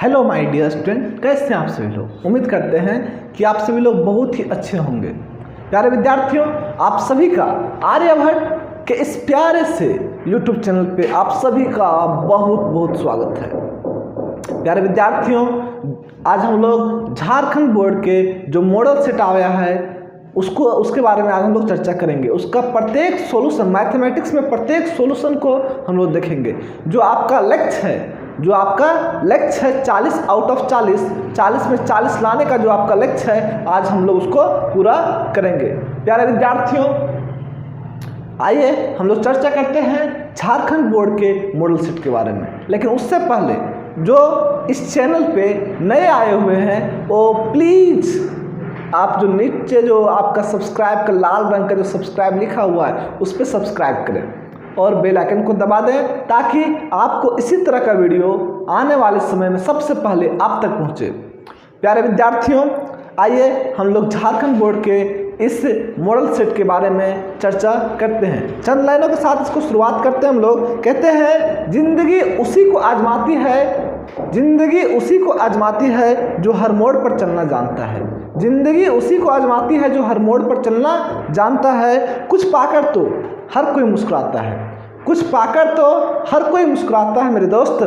Hello my dear student, कैसे हैं आप सभी लोग। उम्मीद करते हैं कि आप सभी लोग बहुत ही अच्छे होंगे। प्यारे विद्यार्थियों, आप सभी का आर्यभट्ट के इस प्यारे से यूट्यूब चैनल पे आप सभी का बहुत बहुत स्वागत है। प्यारे विद्यार्थियों, आज हम लोग झारखंड बोर्ड के जो मॉडल सेट आया है उसके बारे में आज हम लोग चर्चा करेंगे। उसका प्रत्येक सॉल्यूशन, मैथमेटिक्स में प्रत्येक सॉल्यूशन को हम लोग देखेंगे। जो आपका लक्ष्य है 40 आउट ऑफ 40 में 40 लाने का जो आपका लक्ष्य है, आज हम लोग उसको पूरा करेंगे। प्यारे विद्यार्थियों, आइए हम लोग चर्चा करते हैं झारखंड बोर्ड के मॉडल सेट के बारे में। लेकिन उससे पहले जो इस चैनल पे नए आए हुए हैं वो प्लीज़ आप जो नीचे जो आपका सब्सक्राइब का लाल रंग का जो सब्सक्राइब लिखा हुआ है उस पर सब्सक्राइब करें और बेल आइकन को दबा दें, ताकि आपको इसी तरह का वीडियो आने वाले समय में सबसे पहले आप तक पहुंचे। प्यारे विद्यार्थियों, आइए हम लोग झारखंड बोर्ड के इस मॉडल सेट के बारे में चर्चा करते हैं। चंद लाइनों के साथ इसको शुरुआत करते हैं। हम लोग कहते हैं, जिंदगी उसी को आजमाती है जो हर मोड़ पर चलना जानता है। जिंदगी उसी को आजमाती है जो हर मोड़ पर चलना जानता है। कुछ पाकर तो हर कोई मुस्कुराता है मेरे दोस्त,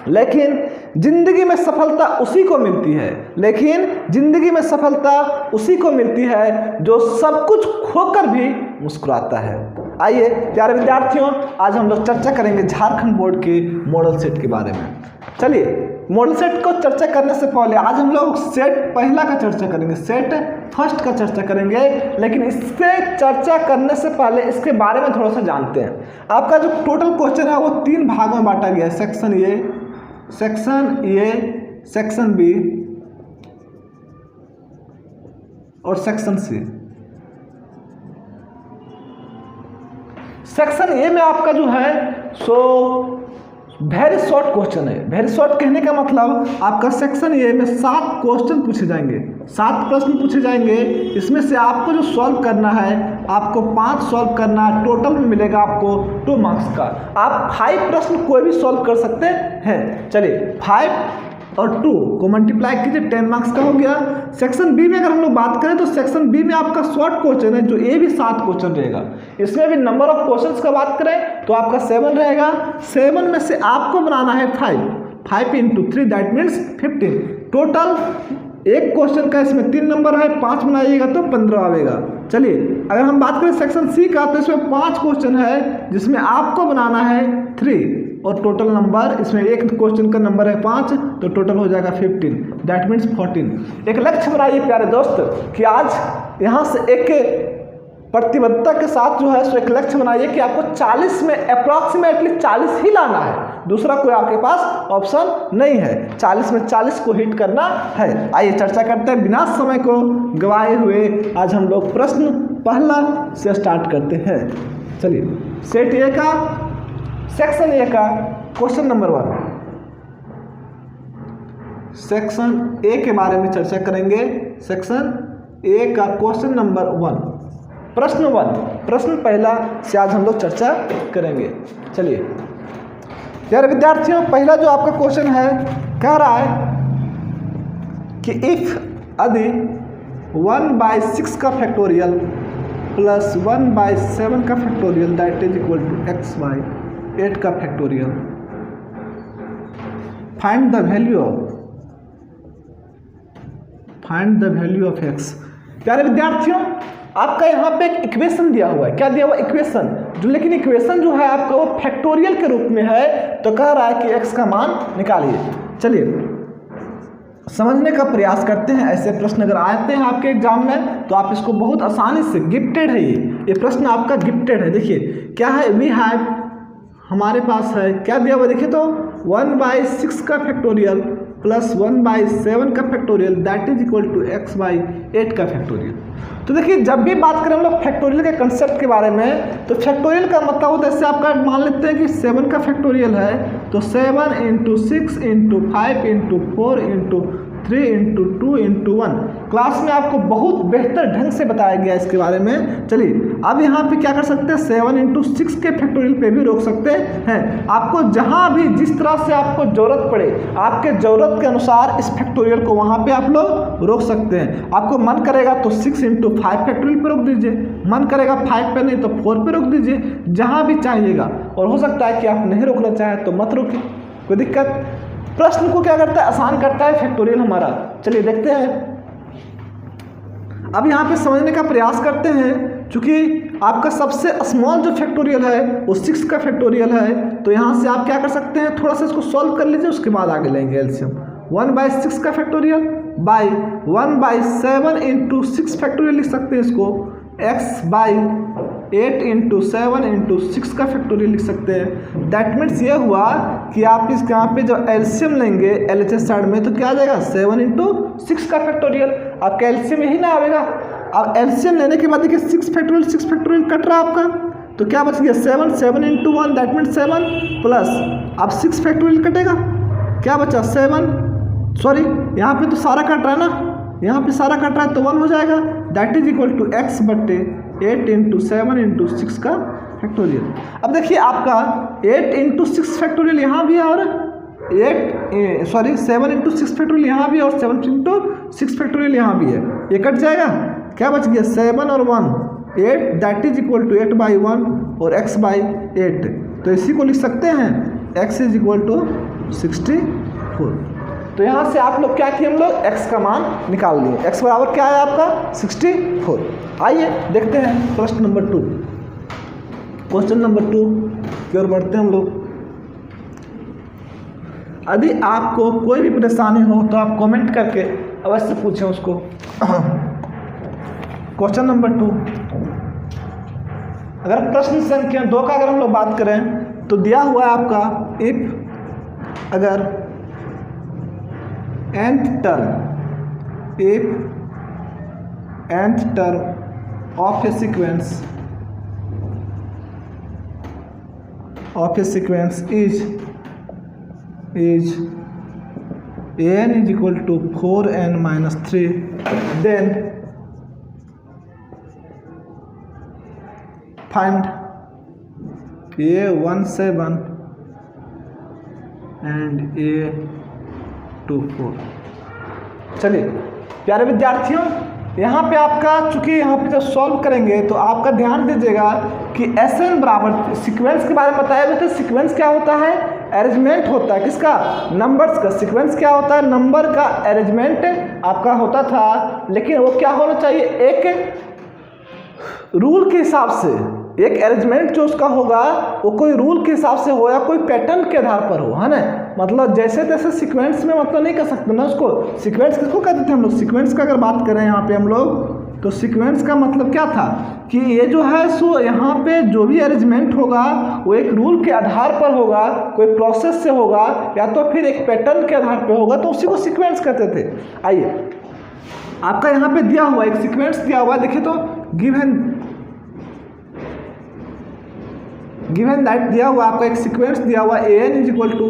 लेकिन जिंदगी में सफलता उसी को मिलती है जो सब कुछ खोकर भी मुस्कुराता है। आइए प्यारे विद्यार्थियों, आज हम लोग चर्चा करेंगे झारखंड बोर्ड के मॉडल सेट के बारे में। चलिए, मॉडल सेट को चर्चा करने से पहले आज हम लोग सेट पहला का चर्चा करेंगे, सेट फर्स्ट का चर्चा करेंगे। लेकिन इससे चर्चा करने से पहले इसके बारे में थोड़ा सा जानते हैं। आपका जो टोटल क्वेश्चन है वो 3 भागों में बांटा गया है। सेक्शन ए, सेक्शन बी और सेक्शन सी। सेक्शन ए में आपका जो है सो वेरी शॉर्ट क्वेश्चन है। वेरी शॉर्ट कहने का मतलब आपका सेक्शन ए में 7 क्वेश्चन पूछे जाएंगे, 7 प्रश्न पूछे जाएंगे। इसमें से आपको जो सॉल्व करना है, आपको 5 सॉल्व करना है। टोटल में मिलेगा आपको 2 मार्क्स का। आप 5 प्रश्न कोई भी सॉल्व कर सकते हैं। चलिए, 5 और 2 को मल्टीप्लाई कीजिए, 10 मार्क्स का हो गया। सेक्शन बी में अगर हम लोग बात करें तो सेक्शन बी में आपका शॉर्ट क्वेश्चन है, जो ए भी 7 क्वेश्चन रहेगा। इसमें भी नंबर ऑफ क्वेश्चंस का बात करें तो आपका 7 रहेगा। 7 में से आपको बनाना है 5 इंटू 3 दैट मीन्स 15। टोटल एक क्वेश्चन का इसमें 3 नंबर है, 5 बनाइएगा तो 15 आएगा। चलिए, अगर हम बात करें सेक्शन सी का तो इसमें 5 क्वेश्चन है जिसमें आपको बनाना है 3 और टोटल नंबर इसमें एक क्वेश्चन का नंबर है 5 तो टोटल हो जाएगा 15 दैट मीन्स 14। एक लक्ष्य बनाइए प्यारे दोस्त कि आज यहाँ से एक प्रतिबद्धता के साथ जो है सो एक लक्ष्य बनाइए कि आपको 40 में अप्रॉक्सीमेटली 40 ही लाना है। दूसरा कोई आपके पास ऑप्शन नहीं है। 40 में 40 को हिट करना है। आइए चर्चा करते हैं बिना समय को गवाए हुए। आज हम लोग प्रश्न पहला से स्टार्ट करते हैं। चलिए, सेट ए का सेक्शन ए का क्वेश्चन नंबर 1, सेक्शन ए के बारे में चर्चा करेंगे। सेक्शन ए का क्वेश्चन नंबर 1, प्रश्न 1, प्रश्न पहला से आज हम लोग चर्चा करेंगे। चलिए यार विद्यार्थियों, पहला जो आपका क्वेश्चन है कह रहा है कि इफ यदि 1/6 का फैक्टोरियल प्लस 1/7 का factorial that is equal to x/8 का factorial, find the value of x। प्यारे विद्यार्थियों, आपका यहाँ पे एक इक्वेशन दिया हुआ है। क्या दिया हुआ इक्वेशन जो, लेकिन इक्वेशन जो है आपका वो फैक्टोरियल के रूप में है। तो कह रहा है कि x का मान निकालिए। चलिए समझने का प्रयास करते हैं। ऐसे प्रश्न अगर आते हैं आपके एग्जाम में तो आप इसको बहुत आसानी से, गिफ्टेड है ये प्रश्न आपका गिफ्टेड है। देखिए क्या है, वी हैव, हमारे पास है क्या दिया हुआ, देखिए तो 1/6 का फैक्टोरियल प्लस 1/7 का factorial that is equal to x/8 का फैक्टोरियल। तो देखिए, जब भी बात करें हम लोग फैक्टोरियल के कंसेप्ट के बारे में तो फैक्टोरियल का मतलब होता है, जैसे आपका मान लेते हैं कि 7 का फैक्टोरियल है तो 7 × 6 × 5 × 4 × 3 इंटू 2 इंटू 1। क्लास में आपको बहुत बेहतर ढंग से बताया गया इसके बारे में। चलिए अब यहाँ पे क्या कर सकते हैं, 7 इंटू 6 के फैक्टोरियल पे भी रोक सकते हैं। आपको जहाँ भी जिस तरह से आपको ज़रूरत पड़े, आपके ज़रूरत के अनुसार इस फैक्टोरियल को वहाँ पे आप लोग रोक सकते हैं। आपको मन करेगा तो 6 इंटू 5 फैक्टोरियल पे रोक दीजिए, मन करेगा 5 पे नहीं तो 4 पे रोक दीजिए, जहाँ भी चाहिएगा। और हो सकता है कि आप नहीं रोकना चाहें तो मत रोकिए, कोई दिक्कत। प्रश्न को क्या करता है, आसान करता है फैक्टोरियल हमारा। चलिए देखते हैं, अब यहाँ पे समझने का प्रयास करते हैं। चूंकि आपका सबसे स्मॉल जो फैक्टोरियल है वो 6 का फैक्टोरियल है, तो यहाँ से आप क्या कर सकते हैं, थोड़ा सा इसको सॉल्व कर लीजिए, उसके बाद आगे लेंगे एलसीएम। 1/6 का फैक्टोरियल बाई 1/7 इंटू 6 फैक्टोरियल लिख सकते हैं इसको, x/8 इंटू 7 इंटू 6 का फैक्टोरियल लिख सकते हैं। दैट मीन्स ये हुआ कि आप इसके यहाँ पे जो एलसीएम लेंगे एलएचएस साइड में तो क्या आ जाएगा, 7 इंटू 6 का फैक्टोरियल। आपका एलसीएम यही ना आएगा। अब एलसीएम लेने के बाद देखिए 6 फैक्टोरियल कट रहा है आपका, तो क्या बच गया 7 इंटू 1 दैट मीन्स 7 प्लस अब 6 फैक्टोरियल कटेगा, क्या बचा 7, सॉरी यहाँ पे तो सारा कट रहा है ना, यहाँ पे सारा कट रहा है तो 1 हो जाएगा। That is equal to x/8 into 7 into 6 का फैक्टोरियल। अब देखिए आपका 8 इंटू 6 फैक्टोरियल यहाँ भी है और 7 इंटू 6 फैक्टोरियल यहाँ भी है और 7 इंटू 6 फैक्टोरियल यहाँ भी है। ये कट जाएगा, क्या बच गया 7 और 1 8 दैट इज इक्वल टू 8/1 और x/8। तो इसी को लिख सकते हैं x इज इक्वल टू 64। तो यहाँ से आप लोग क्या किए, हम लोग x का मान निकाल लिए। x बराबर क्या है आपका 64। आइए देखते हैं प्रश्न नंबर 2। क्वेश्चन नंबर 2 की ओर बढ़ते हैं हम लोग। यदि आपको कोई भी परेशानी हो तो आप कमेंट करके अवश्य पूछें उसको। क्वेश्चन नंबर 2, अगर प्रश्न संख्या 2 का अगर हम लोग बात करें तो दिया हुआ है आपका इफ अगर nth term of a sequence is an is equal to 4n minus 3, then find a17 and a24। चलिए प्यारे विद्यार्थियों, यहाँ पे आपका चूंकि यहाँ पे जब सॉल्व करेंगे तो आपका ध्यान दीजिएगा कि Sn बराबर सीक्वेंस के बारे में बताया गया था। सीक्वेंस क्या होता है, अरेंजमेंट होता है किसका, नंबर्स का। सीक्वेंस क्या होता है, नंबर का अरेंजमेंट आपका होता था, लेकिन वो क्या होना चाहिए, एक रूल के हिसाब से। एक अरेंजमेंट जो उसका होगा वो कोई रूल के हिसाब से हो या कोई पैटर्न के आधार पर हो, है ना। मतलब जैसे तैसे सीक्वेंस में मतलब नहीं कर सकते ना उसको। सीक्वेंस किसको कहते थे हम लोग, सीक्वेंस का अगर बात करें यहाँ पे हम लोग तो सीक्वेंस का मतलब क्या था कि ये जो है सो यहाँ पे जो भी अरेंजमेंट होगा वो एक रूल के आधार पर होगा, कोई प्रोसेस से होगा या तो फिर एक पैटर्न के आधार पर होगा, तो उसी को सीक्वेंस कहते थे। आइए आपका यहाँ पे दिया हुआ एक सीक्वेंस दिया हुआ है, देखिए तो गिवन दैट दिया हुआ आपका एक सीक्वेंस दिया हुआ an is equal to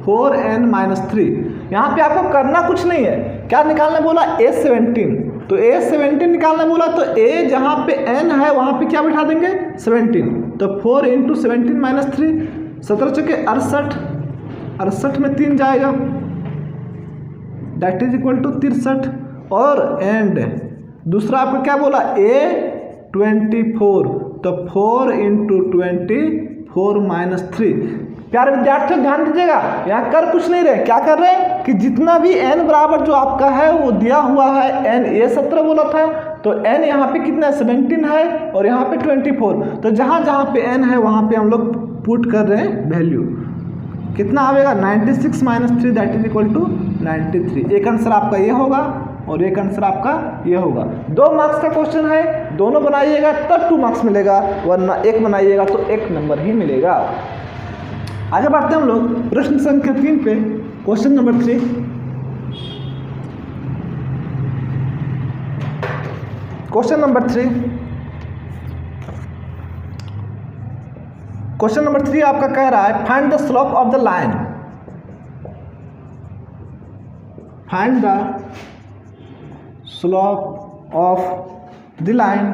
4n minus 3। यहाँ पे आपको करना कुछ नहीं है, क्या निकालना बोला, a17। तो a17 निकालना बोला तो a जहाँ पे n है वहाँ पे क्या बिठा देंगे 17। तो 4 इंटू 17 माइनस 3, 17 चौके 68, 68 में 3 जाएगा दैट इज इक्वल टू 63। और एंड दूसरा आपको क्या बोला a24, तो 4 इंटू 24 माइनस 3। प्यारे विद्यार्थियों ध्यान दीजिएगा, यहाँ कर कुछ नहीं रहे, क्या कर रहे हैं कि जितना भी n बराबर जो आपका है वो दिया हुआ है, n a17 बोला था तो n यहाँ पे कितना 17 है और यहाँ पे 24। तो जहाँ जहाँ पे n है वहाँ पे हम लोग पुट कर रहे हैं वैल्यू। कितना आएगा 96 minus 3 that is equal to 93। एक आंसर आपका ये होगा और एक आंसर आपका ये होगा। 2 मार्क्स का क्वेश्चन है, दोनों बनाइएगा तब 2 मार्क्स मिलेगा, वरना एक बनाइएगा तो 1 नंबर ही मिलेगा। आगे बढ़ते हैं हम लोग प्रश्न संख्या 3 पे। क्वेश्चन नंबर 3, क्वेश्चन नंबर 3 आपका कह रहा है find the slope of the line. Find the slope of the line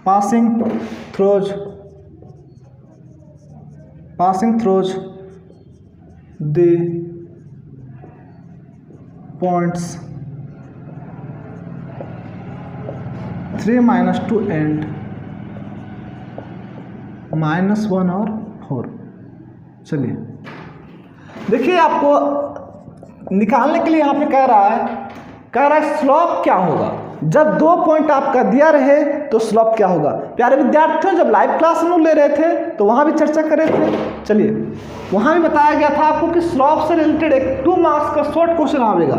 passing through the points 3, -2 and -1 और 4। चलिए देखिए, आपको निकालने के लिए यहाँ पे कह रहा है स्लोप क्या होगा। जब 2 पॉइंट आपका दिया रहे तो स्लोप क्या होगा। प्यारे विद्यार्थियों, जब लाइव क्लास हम लोग ले रहे थे तो वहाँ भी चर्चा कर रहे थे। चलिए, वहाँ भी बताया गया था आपको कि स्लोप से रिलेटेड एक 2 मार्क्स का शॉर्ट क्वेश्चन आएगा।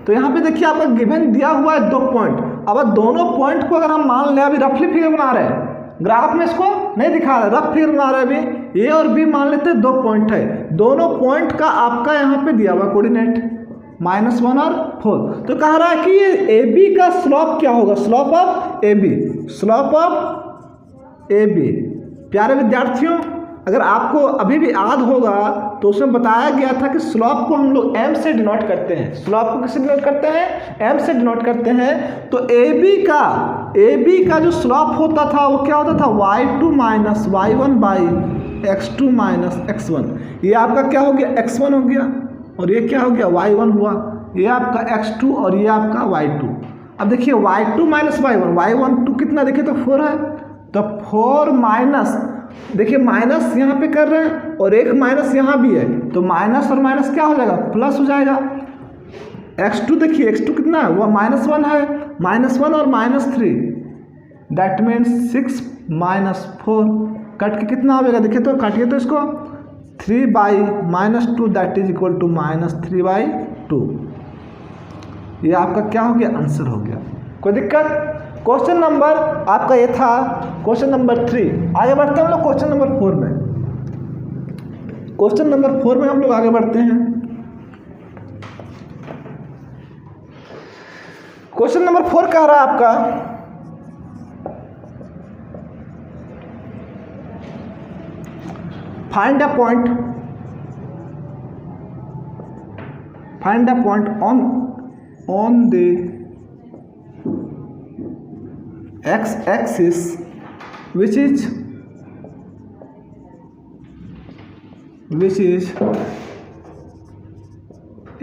तो यहाँ पे देखिए, आपका गिवन दिया हुआ है 2 पॉइंट। अब दोनों पॉइंट को अगर हम मान लें, अभी रफली फिगर बना रहे हैं, ग्राफ में इसको नहीं दिखा रहे, रफ फिगर बना रहे हैं। अभी ए और बी मान लेते हैं 2 पॉइंट है। दोनों पॉइंट का आपका यहाँ पे दिया हुआ कोऑर्डिनेट -1 और 4। तो कह रहा है कि ये ए बी का स्लोप क्या होगा, स्लोप ऑफ ए बी। प्यारे विद्यार्थियों, अगर आपको अभी भी याद होगा तो उसमें बताया गया था कि स्लोप को हम लोग m से डिनोट करते हैं। स्लोप को किससे डिनोट करते हैं, m से डिनोट करते हैं। तो ए बी का जो स्लोप होता था वो क्या होता था, y2 - y1/x2 - x1। ये आपका क्या हो गया, x1 हो गया, और ये क्या हो गया, y1 हुआ। ये आपका x2 और ये आपका y2। अब देखिए y2 - y1 2 कितना, देखिए तो 4 है। तो 4 माइनस, देखिए माइनस यहाँ पे कर रहे हैं और एक माइनस यहाँ भी है, तो माइनस और माइनस क्या हो जाएगा, प्लस हो जाएगा। x2 देखिए, x2 कितना है, वह -1 है। -1 और -3 दैट मीन्स 6 - 4 कट के कितना होगा, देखिए तो काटिए तो इसको 3/-2 दैट इज इक्वल टू -3/2। ये आपका क्या हो गया, आंसर हो गया। कोई दिक्कत। क्वेश्चन नंबर आपका ये था क्वेश्चन नंबर 3। आगे बढ़ते हैं हम लोग क्वेश्चन नंबर 4 में। क्वेश्चन नंबर 4 में हम लोग आगे बढ़ते हैं। क्वेश्चन नंबर 4 कह रहा है आपका find a point on the x-axis which is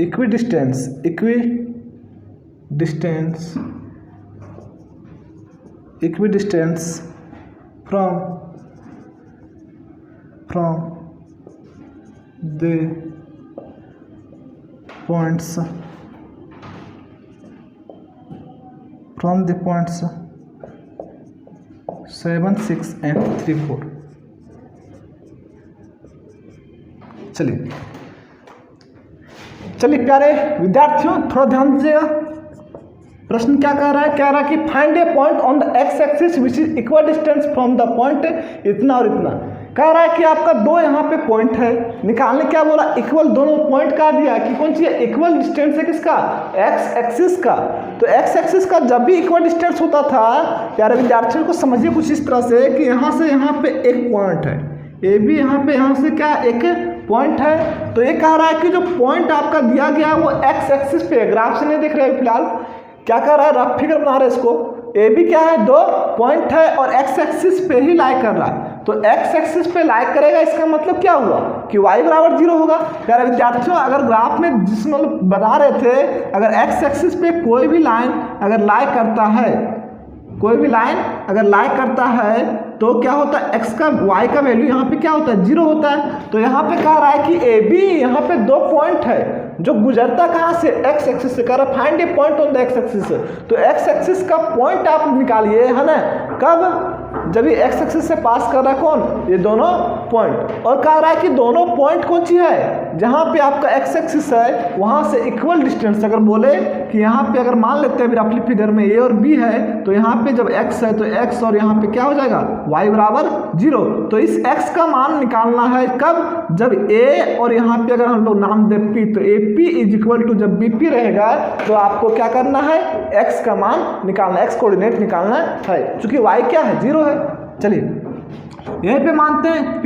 equidistance from the points 7, 6 and 3, 4। चलिए प्यारे विद्यार्थियों, थोड़ा ध्यान दीजिएगा। प्रश्न क्या कह रहा है, कि find A point on the x axis which is equal distance from the point इतना और इतना। कह रहा है कि आपका 2 यहाँ पे पॉइंट है, निकालने क्या बोला, इक्वल दोनों पॉइंट का दिया कि कौन सी इक्वल डिस्टेंस है, किसका, एक्स एक्सिस का। तो एक्स एक्सिस का जब भी इक्वल डिस्टेंस होता था, प्यारे विद्यार्थियों को समझिए कुछ इस तरह से कि यहाँ से यहाँ पे एक पॉइंट है, ए बी यहाँ से क्या एक पॉइंट है। तो ये कह रहा है कि जो पॉइंट आपका दिया गया वो एक्स एक्सिस पे, ग्राफ से नहीं देख रहे फिलहाल, क्या कर रहा है, रफ फिगर बना रहा है इसको। ए बी क्या है, 2 पॉइंट है और एक्स एक्सिस पे ही लाई कर रहा है। तो एक्स एक्सिस पे लाई करेगा, इसका मतलब क्या हुआ कि y = 0 होगा। प्यारे विद्यार्थियों, अगर ग्राफ में जिसमें बता रहे थे, अगर एक्स एक्सिस पे कोई भी लाइन अगर लाई करता है, तो क्या होता है, x का y का वैल्यू यहाँ पे क्या होता है, 0 होता है। तो यहाँ पे कह रहा है कि ए बी यहाँ पे 2 पॉइंट है जो गुजरता कहाँ से, एक्स एक्सिस से। कह रहा है find A point on the x axis. तो एक्स एक्सिस का पॉइंट आप निकालिए, है ना, कब, जब ये एक्स एक्सिस से पास कर रहा है कौन, ये दोनों पॉइंट। और कह रहा है कि दोनों पॉइंट कौन सी है, जहाँ पे आपका एक्स एक्सिस है वहाँ से इक्वल डिस्टेंस। अगर बोले कि यहाँ पे अगर मान लेते हैं रफली फिगर में ए और बी है, तो यहाँ पे जब एक्स है तो एक्स और यहाँ पे क्या हो जाएगा, y = 0। तो इस x का मान निकालना है कब, जब a और यहाँ पे अगर हम लोग नाम दे p, तो AP = जब BP रहेगा तो आपको क्या करना है, x का मान निकालना, x कोऑर्डिनेट निकालना है, क्योंकि y क्या है, 0 है। चलिए यहीं पे मानते हैं p।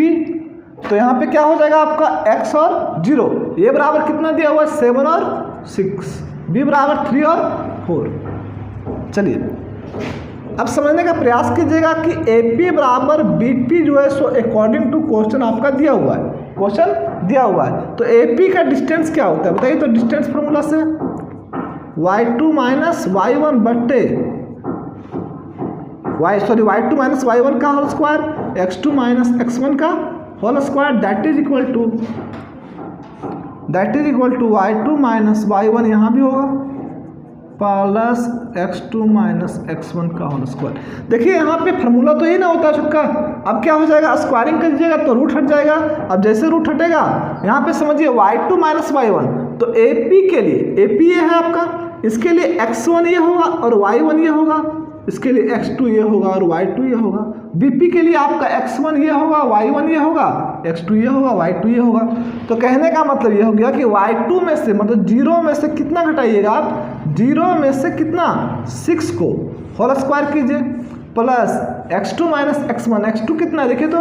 तो यहाँ पे क्या हो जाएगा आपका x और 0, ए बराबर कितना दिया हुआ है 7 और 6, बी बराबर 3 और 4। चलिए अब समझने का प्रयास कीजिएगा कि AP बराबर BP जो है सो अकॉर्डिंग टू क्वेश्चन आपका दिया हुआ है, क्वेश्चन दिया हुआ है। तो AP का डिस्टेंस क्या होता है बताइए, तो डिस्टेंस फॉर्मूला से y2 माइनस y1 बट्टे y2 माइनस y1 का whole square, x2 minus x1 का whole square, that is equal to y2 minus y1 यहाँ भी होगा प्लस x2 माइनस x1 का होल स्क्वायर। देखिए यहाँ पे फार्मूला तो यही ना होता है सबका। अब क्या हो जाएगा, स्क्वायरिंग कर दीजिएगा तो रूट हट जाएगा। अब जैसे रूट हटेगा यहाँ पे समझिए y2 माइनस y1, तो AP के लिए, AP ये है आपका, इसके लिए x1 ये होगा और y1 ये होगा, इसके लिए x2 ये होगा और y2 ये होगा। BP के लिए आपका x1 ये होगा, y1 ये होगा, x2 ये होगा, y2 ये होगा। तो कहने का मतलब ये हो गया कि y2 में से मतलब 0 में से कितना घटाइएगा आप, 0 में से कितना 6 को होल स्क्वायर कीजिए plus x2 minus x1, x2 कितना है देखिए तो,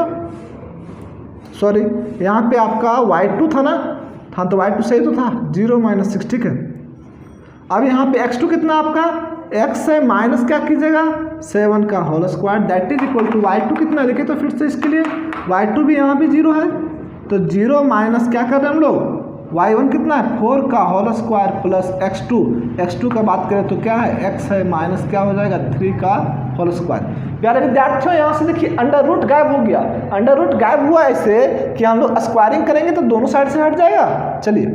सॉरी यहाँ पे आपका y2 था ना, हाँ तो y2 सही तो था, 0 माइनस 6, ठीक है। अब यहाँ पे x2 कितना आपका, x है माइनस क्या कीजिएगा 7 का whole square, that is equal to y2 कितना है देखिए तो फिर से इसके लिए y2 भी यहाँ भी 0 है, तो 0 माइनस क्या कर रहे हैं हम लोग, y1 कितना है 4 का होल स्क्वायर प्लस x2 का बात करें तो क्या है x है माइनस क्या हो जाएगा 3 का होल स्क्वायर। प्यारे विद्यार्थियों यहाँ से देखिए अंडर रूट गायब हो गया, अंडर रूट गायब हुआ ऐसे कि हम लोग स्क्वायरिंग करेंगे तो दोनों साइड से हट जाएगा। चलिए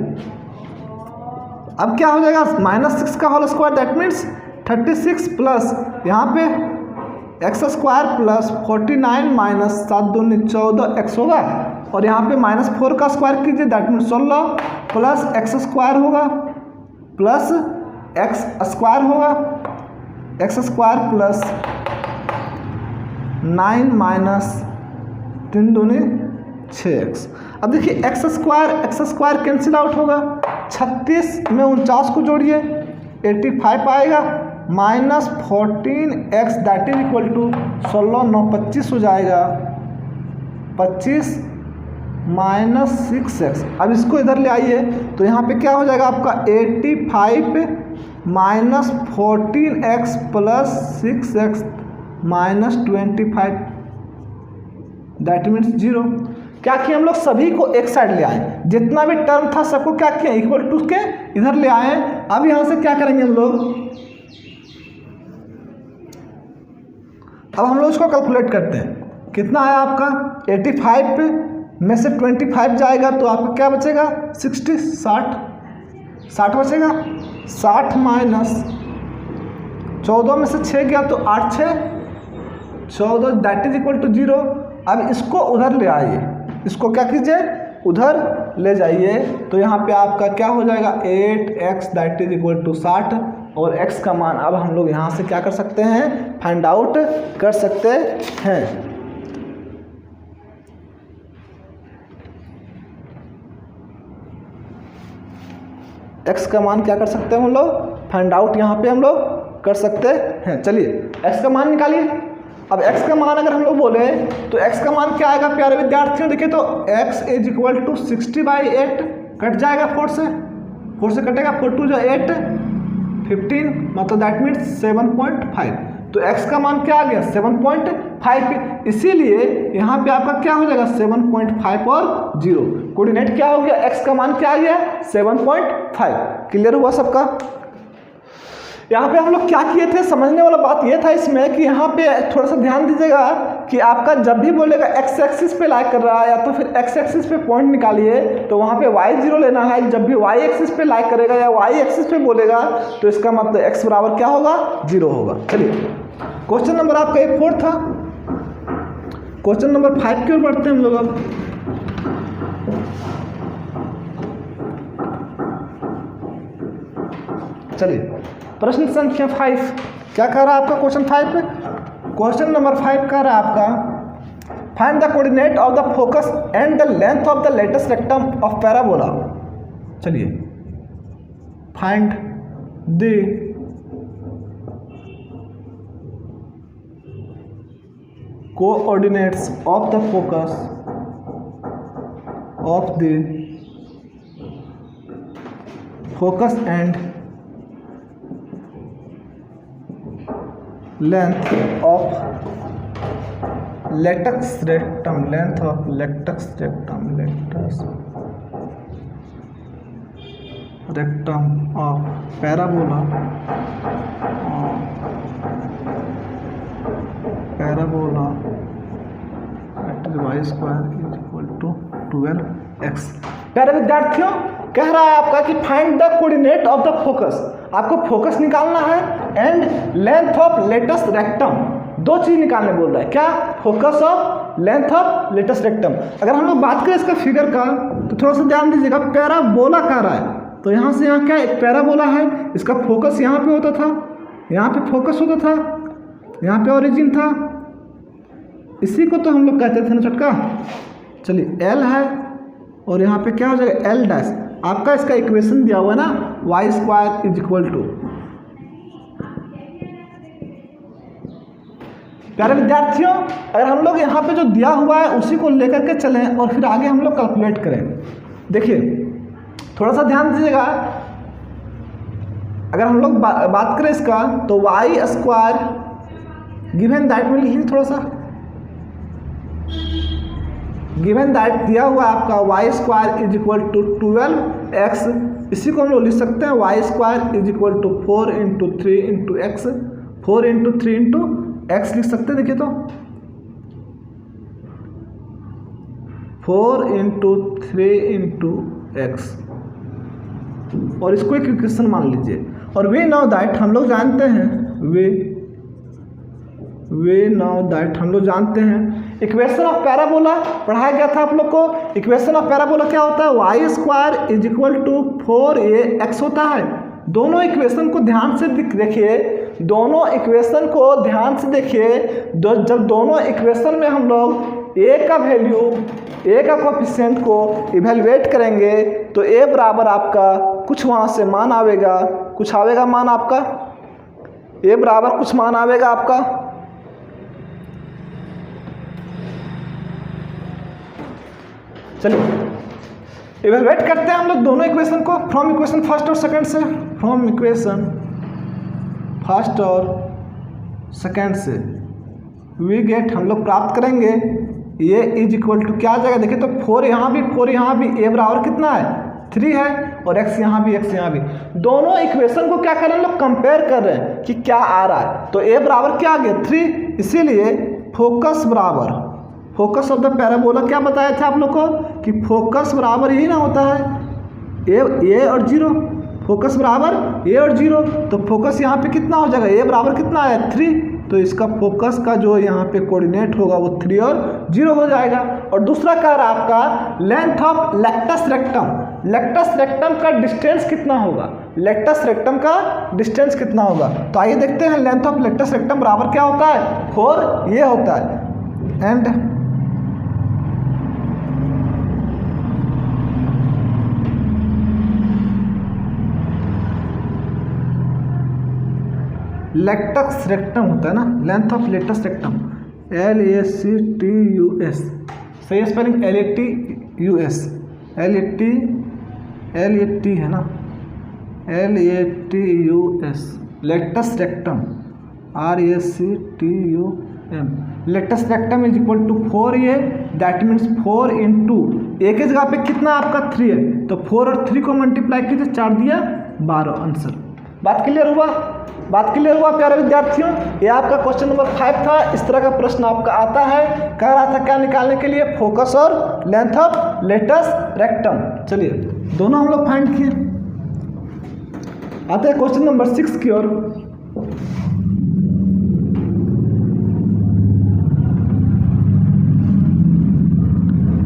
अब क्या हो जाएगा -6 का whole square, that means 36 plus यहाँ पे एक्स स्क्वायर प्लस 49 माइनस 7 दूनी 14 एक्स होगा, और यहाँ पे -4 का स्क्वायर कीजिए that means 16 plus x square होगा प्लस एक्स स्क्वायर होगा, एक्स स्क्वायर प्लस 9 माइनस 3 दूनी 6x। अब देखिए एक्स स्क्वायर कैंसिल आउट होगा, 36 में 49 को जोड़िए 85 आएगा, minus 14x that is equal to 16 9 25 हो जाएगा, 25 माइनस 6x। अब इसको इधर ले आइए तो यहाँ पे क्या हो जाएगा आपका 85 minus 14x plus 6x minus 25 that means 0। क्या किया हम लोग सभी को एक साइड ले आए, जितना भी टर्म था सबको क्या किया इक्वल टू के इधर ले आए। अब यहाँ से क्या करेंगे हम लोग, अब हम लोग इसको कैलकुलेट करते हैं, कितना आया आपका 85 में से 25 जाएगा तो आपका क्या बचेगा 60 बचेगा, 60 माइनस 14 में से 6 गया तो 8 6 14 दैट इज इक्वल टू 0। अब इसको उधर ले आइए, इसको क्या कीजिए उधर ले जाइए तो यहाँ पे आपका क्या हो जाएगा 8x that is equal to 60, और x का मान अब हम लोग यहाँ से क्या कर सकते हैं फाइंड आउट कर सकते हैं। x का मान क्या कर सकते हैं हम लोग फाइंड आउट यहाँ पे हम लोग कर सकते हैं। चलिए x का मान निकालिए। अब x का मान अगर हम लोग बोले तो x का मान क्या आएगा प्यारे विद्यार्थियों, देखिए तो x is equal to 60/8 cut जाएगा 4 से कटेगा 4 2 जो 8 15 मतलब दैट मीन्स 7.5। तो x का मान क्या आ गया 7.5, इसीलिए यहाँ पे आपका क्या हो जाएगा 7.5 और 0 कोऑर्डिनेट क्या हो गया, x का मान क्या आ गया 7.5। क्लियर हुआ सबका। यहाँ पे हम लोग क्या किए थे, समझने वाला बात ये था इसमें कि यहाँ पे थोड़ा सा ध्यान दीजिएगा कि आपका जब भी बोलेगा x एक्सिस पे लाई कर रहा है या तो फिर x एक्सिस पे पॉइंट निकालिए तो वहाँ पे y0 लेना है। जब भी y एक्सिस पे लाई करेगा या y एक्सिस पे बोलेगा तो इसका मतलब x बराबर क्या होगा 0 होगा। चलिए क्वेश्चन नंबर आपका ये 4 था, क्वेश्चन नंबर 5 की ओर बढ़ते हैं हम लोग। अब चलिए प्रश्न संख्या 5 क्या कह रहा है आपका क्वेश्चन 5 पे, क्वेश्चन नंबर 5 कह रहा है आपका find the coordinate of the focus and the length of the latus rectum of parabola. चलिए find the coordinates of the focus of the focus and length of latex rectum, length of latex rectum, latex rectum of parabola at y square is equal to 12x। प्यारे विद्यार्थियों, कह रहा है आपका कि find the coordinate of the focus, आपको focus निकालना है and length of latest rectum, दो चीज निकालने बोल रहा है। क्या? Focus of length of latest rectum. अगर हम लोग बात करें इसका फिगर का तो थोड़ा सा ध्यान दीजिएगा, पैराबोला कह रहा है तो यहाँ से यहाँ क्या एक पैराबोला है, इसका फोकस यहाँ पे होता था, यहाँ पे फोकस होता था, यहाँ पे ओरिजिन था, इसी को तो हम लोग कहते थे ना चटका। चलिए एल है और यहाँ पे क्या हो जाएगा एल डैश। आपका इसका इक्वेशन दिया हुआ है ना y square is equal to. प्यारे विद्यार्थियों, अगर हम लोग यहाँ पे जो दिया हुआ है उसी को लेकर के चलें और फिर आगे हम लोग कैलकुलेट करें। देखिए थोड़ा सा ध्यान दीजिएगा, अगर हम लोग बात करें इसका तो वाई स्क्वायर गिवन दैट में लिखिए, थोड़ा सा गिवन दैट दिया हुआ है आपका y square is equal to 12x, इसी को हम लोग लिख सकते हैं y square is equal to 4 into 3 into x, 4 into 3 into x लिख सकते हैं। देखिए तो 4 इंटू 3 इंटू एक्स, और इसको एक इक्वेशन मान लीजिए। और वी नाउ दैट हम लोग जानते हैं, वी नाउ दैट हम लोग जानते हैं इक्वेशन ऑफ पैराबोला पढ़ाया गया था आप लोग को। इक्वेशन ऑफ पैराबोला क्या होता है? Y square is equal to 4ax होता है। दोनों इक्वेशन को ध्यान से देखिए, दोनों इक्वेशन को ध्यान से देखिए। जब दोनों इक्वेशन में हम लोग a का वैल्यू, a का कोएफिशिएंट को इवेलुएट करेंगे तो a बराबर आपका कुछ वहाँ से मान आवेगा, कुछ आवेगा मान आपका, a बराबर कुछ मान आवेगा आपका। चलिए इवेलुएट करते हैं हम लोग दोनों इक्वेशन को फ्रॉम इक्वेशन फर्स्ट और सेकंड से। फ्रॉम इक्वेशन फर्स्ट और सेकंड से वी गेट, हम लोग प्राप्त करेंगे ये इज इक्वल टू क्या आ जाएगा? देखिए तो 4 यहाँ भी, 4 यहाँ भी, a बराबर कितना है 3 है, और x यहाँ भी, x यहाँ भी। दोनों इक्वेशन को क्या कर रहे हैं हम लोग? कंपेयर कर रहे हैं कि क्या आ रहा है। तो a बराबर क्या आ गया 3, इसीलिए फोकस बराबर, फोकस ऑफ द पैराबोला क्या बताया था आप लोग को कि फोकस बराबर यही ना होता है ए और 0, फोकस बराबर a और 0। तो फोकस यहाँ पे कितना हो जाएगा? a बराबर कितना है 3, तो इसका फोकस का जो यहाँ पे कोऑर्डिनेट होगा वो 3 और 0 हो जाएगा। और दूसरा कह रहा है आपका length of lettuce rectum, lettuce rectum का डिस्टेंस कितना होगा? लेक्टस रेक्टम का डिस्टेंस कितना होगा? तो आइए देखते हैं लेंथ ऑफ लेक्टस रेक्टम बराबर क्या होता है 4 ये होता है। एंड लेक्टस रेक्टम होता है ना, length of latest rectum LACTUS, सही स्पेलिंग LATUS, LAT है ना, LATUS latest rectum RACTUM, latest rectum is equal to 4 ये, दैट मीन्स 4 इंटू ए के जगह पे कितना आपका 3 है, तो 4 और 3 को मल्टीप्लाई कीजिए, 4 दिया 12 आंसर। बात क्लियर हुआ? बात क्लियर हुआ प्यारे विद्यार्थियों? ये आपका क्वेश्चन नंबर 5 था। इस तरह का प्रश्न आपका आता है, कह रहा था क्या निकालने के लिए? फोकस और लेंथ ऑफ लेटेस्ट रेक्टम। चलिए दोनों हम लोग फाइंड किए, आते हैं क्वेश्चन नंबर 6 की ओर।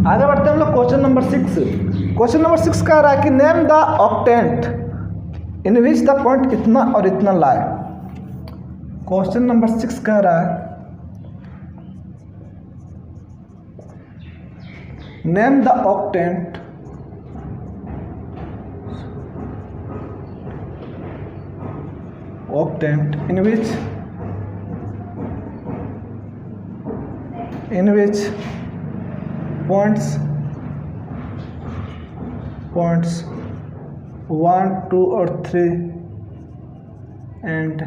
आगे बढ़ते हैं हम लोग क्वेश्चन नंबर 6। क्वेश्चन नंबर 6 कह रहा है कि name the octant in which the point इतना और इतना लाए। क्वेश्चन नंबर 6 कह रहा है name the octant in which points points 1, 2 और 3 एंड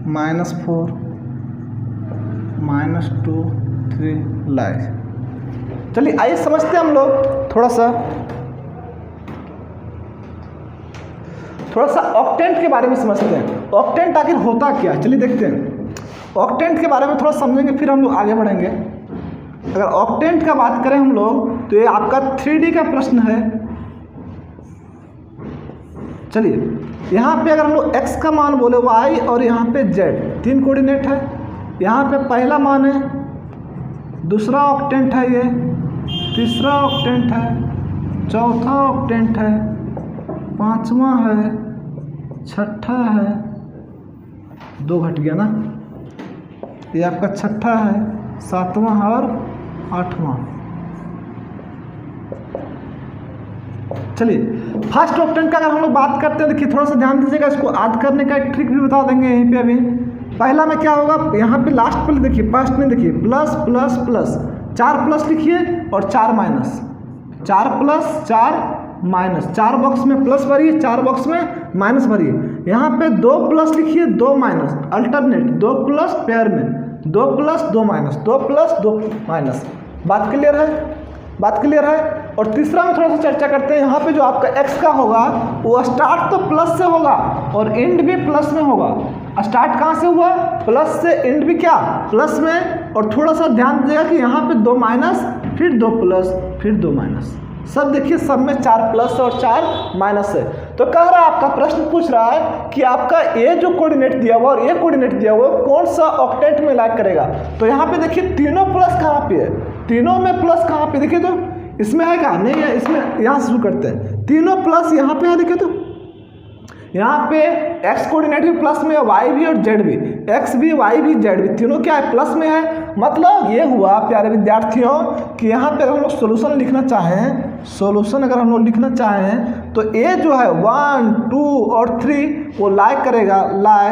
-4 -2 3 लाइज। चलिए आइए समझते हैं हम लोग थोड़ा सा ऑक्टेंट के बारे में समझते हैं। ऑक्टेंट आखिर होता क्या है, चलिए देखते हैं। ऑक्टेंट के बारे में थोड़ा समझेंगे, फिर हम लोग आगे बढ़ेंगे। अगर ऑक्टेंट का बात करें हम लोग तो ये आपका 3D का प्रश्न है। चलिए यहाँ पे अगर हम लोग x का मान बोले y और यहाँ पे z, 3 कोऑर्डिनेट है। यहाँ पे पहला मान है, दूसरा ऑक्टेंट है, ये तीसरा ऑक्टेंट है, चौथा ऑक्टेंट है, पांचवा है, छठा है, 2 घट गया ना, ये आपका छठा है, सातवां और आठवां। चलिए फर्स्ट ऑक्टेंट का अगर हम लोग बात करते हैं, देखिए थोड़ा सा ध्यान दीजिएगा, इसको याद करने का एक ट्रिक भी बता देंगे यहीं पे। अभी पहला में क्या होगा, यहाँ पे लास्ट पे देखिए, फर्स्ट में देखिए प्लस प्लस प्लस, 4 प्लस लिखिए और 4 माइनस, 4 प्लस 4 माइनस, 4 बॉक्स में प्लस भरिए, 4 बॉक्स में माइनस भरिए। यहाँ पे 2 प्लस लिखिए, 2 माइनस, अल्टरनेट 2 प्लस पेयर में 2 प्लस 2 माइनस, 2 प्लस 2 माइनस। बात क्लियर है, बात क्लियर है। और तीसरा में थोड़ा सा चर्चा करते हैं। यहाँ पे जो आपका x का होगा वो स्टार्ट तो प्लस से होगा और एंड भी प्लस में होगा। स्टार्ट कहाँ से हुआ, प्लस से, एंड भी क्या, प्लस में। और थोड़ा सा ध्यान दीजिएगा कि यहाँ पे 2 माइनस, फिर 2 प्लस, फिर 2 माइनस, सब देखिए सब में 4 प्लस और 4 माइनस है। तो कह रहा है, आपका प्रश्न पूछ रहा है कि आपका ये जो कोऑर्डिनेट दिया हुआ और ये कोऑर्डिनेट दिया हुआ कौन सा ऑक्टेंट में लाइक करेगा। तो यहाँ पे देखिए तीनों प्लस कहाँ पे है, तीनों में प्लस कहाँ पे, देखिए तो इसमें है क्या, नहीं है, इसमें यहाँ से शुरू करते हैं। तीनों प्लस यहाँ पे है, देखिए तो यहाँ पे x कोऑर्डिनेट भी प्लस में है, y भी और z भी, x भी y भी z भी, तीनों क्या है, प्लस में है। मतलब ये हुआ प्यारे विद्यार्थियों कि यहाँ पे अगर हम लोग सोल्यूशन लिखना चाहें, सोल्यूशन अगर हम लोग लिखना चाहें तो ये जो है 1, 2 और 3 वो लाई करेगा, लाई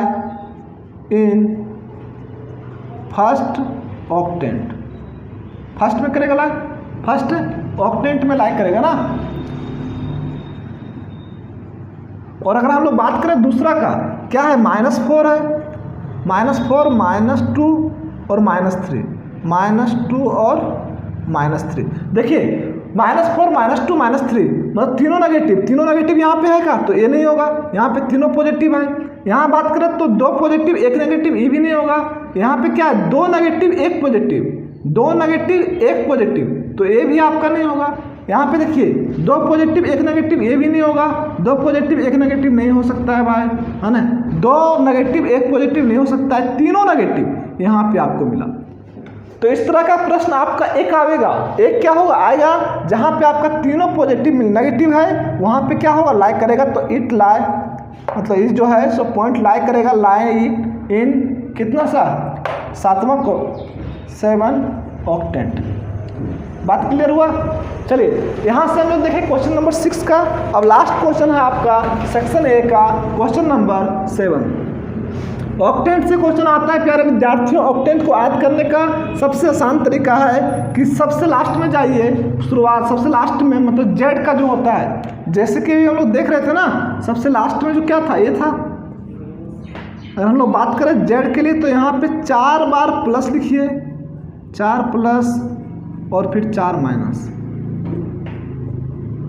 इन फर्स्ट ऑक्टेंट। फर्स्ट में करेगा लाई, फर्स्ट ऑक्टेंट में लाई करेगा ना। और अगर हम लोग बात करें दूसरा का, क्या है, -4 है, -4 -2 और -3, -2 और -3। देखिए -4 -2 -3 मतलब तीनों नेगेटिव, तीनों नेगेटिव यहाँ पे है का, तो ये नहीं होगा। यहाँ पे तीनों पॉजिटिव है। यहाँ बात करें तो 2 पॉजिटिव 1 नेगेटिव, ये भी नहीं होगा। यहाँ पे क्या है, 2 नेगेटिव 1 पॉजिटिव, 2 नेगेटिव 1 पॉजिटिव, तो ये भी आपका नहीं होगा। यहाँ पे देखिए 2 पॉजिटिव 1 नेगेटिव, ये भी नहीं होगा। 2 पॉजिटिव 1 नेगेटिव नहीं हो सकता है भाई, है ना। 2 नेगेटिव 1 पॉजिटिव नहीं हो सकता है, तीनों नेगेटिव यहाँ पे आपको मिला। तो इस तरह का प्रश्न आपका एक आएगा, एक क्या होगा, आएगा जहाँ पे आपका तीनों पॉजिटिव नेगेटिव है, वहाँ पे क्या होगा, लाई करेगा। तो इट लाई, मतलब इस जो है सो पॉइंट लाई करेगा, लाई इट इन कितना सा, 7वां को 7 ऑक्टेंट। बात क्लियर हुआ। चलिए यहाँ से हम लोग देखें क्वेश्चन नंबर 6 का। अब लास्ट क्वेश्चन है आपका सेक्शन ए का, क्वेश्चन नंबर 7। ऑक्टेंट से क्वेश्चन आता है प्यारे विद्यार्थियों। ऑक्टेंट को याद करने का सबसे आसान तरीका है कि सबसे लास्ट में जाइए, शुरुआत सबसे लास्ट में, मतलब जेड का जो होता है, जैसे कि हम लोग देख रहे थे ना, सबसे लास्ट में जो क्या था, ये था। अगर हम लोग बात करें जेड के लिए तो यहाँ पे 4 बार प्लस लिखिए, 4 प्लस और फिर 4 माइनस,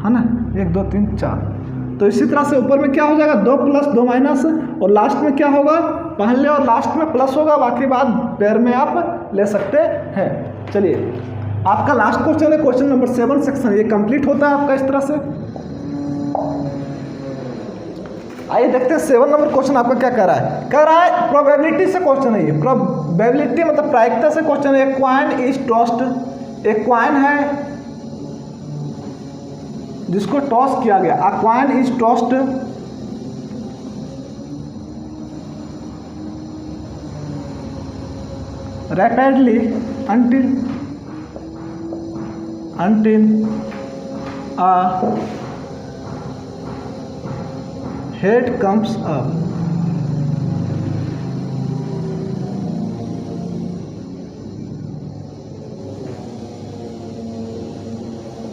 है ना, 1 2 3 4। तो इसी तरह से ऊपर में क्या हो जाएगा, 2 प्लस 2 माइनस, और लास्ट में क्या होगा, पहले और लास्ट में प्लस होगा, बाकी बात पैर में आप ले सकते हैं। चलिए आपका लास्ट क्वेश्चन है क्वेश्चन नंबर 7 सेक्शन, ये कंप्लीट होता है आपका इस तरह से। आइए देखते हैं 7 नंबर क्वेश्चन आपका क्या कह रहा है। कह रहा है प्रोबेबिलिटी से क्वेश्चन है ये, प्रोबेबिलिटी मतलब प्रायिकता से क्वेश्चन है। क्वाइन इज टॉस्ड, एक क्वाइन है जिसको टॉस किया गया, a coin is tossed rapidly until a head comes up.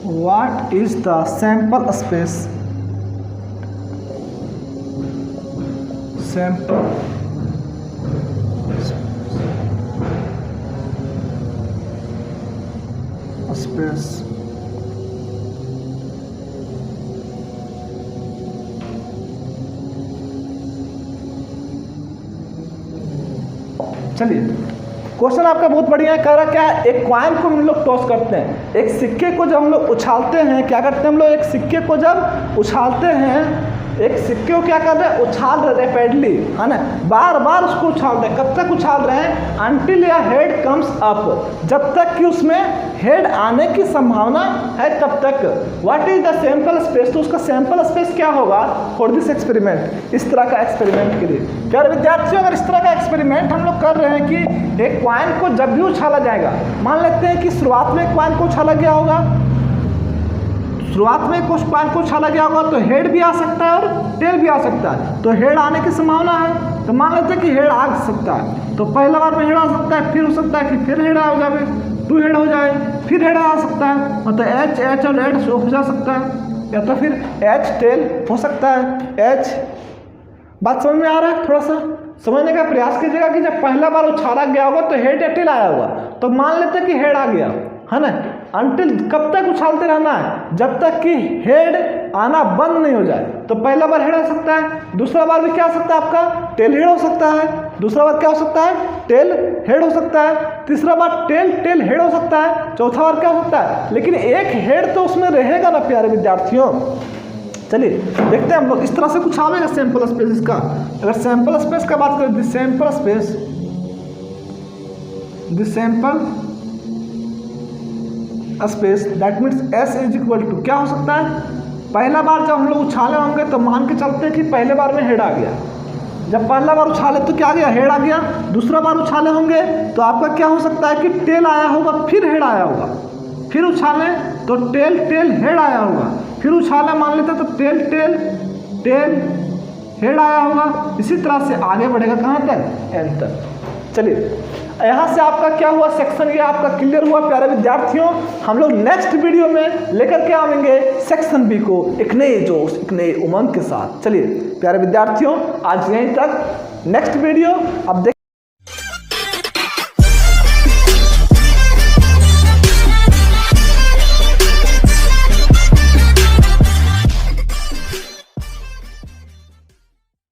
What is the sample space, sample space. चलिए क्वेश्चन आपका बहुत बढ़िया है। कह रहा क्या है, एक कॉइन को हम लोग टॉस करते हैं, एक सिक्के को जब हम लोग उछालते हैं, क्या करते हैं हम लोग, एक सिक्के को जब उछालते हैं, एक सिक्के को क्या कर रहे हैं, उछाल रहे रैपिडली, है ना, बार बार उसको उछाल रहे हैं। कब तक उछाल रहे हैं, अंटिल या हेड कम्स अप, जब तक कि उसमें हेड आने की संभावना है तब तक। What is the sample space, तो उसका सैंपल स्पेस क्या होगा फॉर दिस एक्सपेरिमेंट, इस तरह का एक्सपेरिमेंट के लिए। क्या विद्यार्थियों, अगर इस तरह का एक्सपेरिमेंट हम लोग कर रहे हैं कि एक कॉइन को जब भी उछाला जाएगा, मान लेते हैं कि शुरुआत में कॉइन को उछाला गया होगा, शुरुआत में कुछ कॉइन को उछाला गया होगा तो हेड भी आ सकता है और टेल भी आ सकता है, तो हेड आने की संभावना है, तो मान लेते हैं कि हेड आ सकता है, तो पहला बार में हेड आ सकता है, फिर हो सकता है कि फिर हेड आ जाए, 2 हेड हो जाए, फिर हेड आ सकता है, मतलब एच और हेड हो जा सकता है, या तो फिर एच टेल हो सकता है। एच, बात समझ में आ रहा है, थोड़ा सा समझने का प्रयास कीजिएगा कि जब पहला बार उछाला गया होगा तो हेड या टेल आया होगा, तो मान लेते हैं कि हेड आ गया, है ना, अंटिल कब तक उछालते रहना है, जब तक कि हेड आना बंद नहीं हो जाए। तो पहला बार हेड आ सकता है, दूसरा बार भी क्या हो सकता है, आपका टेल हेड हो सकता है, दूसरा बार क्या हो सकता है, टेल हेड हो सकता है, तीसरा बार टेल हेड हो सकता है, चौथा बार क्या हो सकता है, लेकिन एक हेड तो उसमें रहेगा ना प्यारे विद्यार्थियों। चलिए देखते हैं हम लोग, इस तरह से कुछ आवेगा सैंपल स्पेस इसका। अगर सैंपल स्पेस का बात करें, this sample space, this sample space that means S is equal to, क्या हो सकता है, पहला बार जब हम लोग उछाले होंगे तो मान के चलते हैं कि पहले बार में हेड आ गया, जब पहला बार उछाले तो क्या आ गया, हेड आ गया, दूसरा बार उछाले होंगे तो आपका क्या हो सकता है कि टेल आया होगा, फिर हेड आया होगा, फिर उछाले तो टेल हेड आया होगा, फिर उछाले मान लेते तो टेल हेड आया होगा, इसी तरह से आगे बढ़ेगा कहाँ तक, एंड तक। चलिए यहाँ से आपका क्या हुआ, सेक्शन ये आपका क्लियर हुआ प्यारे विद्यार्थियों। हम लोग नेक्स्ट वीडियो में लेकर के आएंगे सेक्शन बी को एक नए जोश, एक नए उमंग के साथ। चलिए प्यारे विद्यार्थियों, आज यहीं तक, नेक्स्ट वीडियो अब